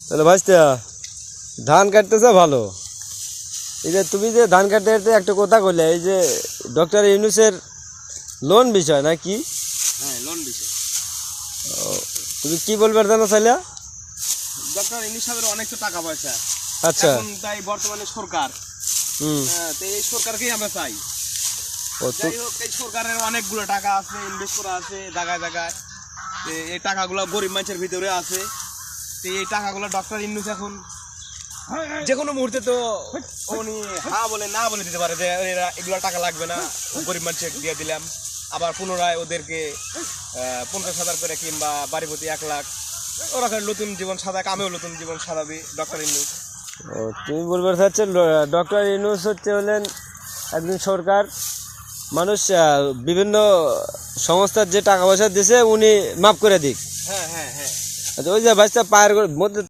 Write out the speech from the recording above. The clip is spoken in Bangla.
তাহলে ভাইস্তা ধান কাটতেছে ভালো। এই যে তুমি যে ধান কাটতে কাটতে একটা কথা কইলে, এই যে ডক্টর ইউনূসের লোন বিষয় নাকি? হ্যাঁ, লোন বিষয়। তুমি কি বলবে জানো চাইলা? ডক্টর ইউনূস সাহেবের অনেক তো টাকা পয়সা। আচ্ছা। এখন তাই বর্তমানে সরকার, তো এই সরকারকেই আমরা চাই। যাই হোক, এই সরকারের অনেকগুলো টাকা আছে, ইনভেস্ট করা আছে জায়গায় জায়গায়। এই টাকাগুলো গরিব মানুষের ভিতরে আছে। তো এই টাকাগুলো ডক্টর ইউনূস এখন যে কোনো মুহূর্তে তো উনি হ্যাঁ বলে না বলে দিতে পারে যে এগুলো টাকা লাগবে না, গরিব মানুষের দিয়ে দিলাম। আবার পুনরায় ওদেরকে 50,000 করে কিংবা বাড়ি প্রতি 1 লাখ ওরা নতুন জীবন সাজাক, আমিও নতুন জীবন সাজাবি ডক্টর ইউনূস। তুমি বলবে চাচ্ছ ডক্টর ইউনূস হলেন একজন সরকার মানুষ, বিভিন্ন সংস্থার যে টাকা পয়সা দিছে উনি মাফ করে দিক। হ্যাঁ হ্যাঁ হ্যাঁ। ওই যে ভাইস্তা পায়ের মধ্যে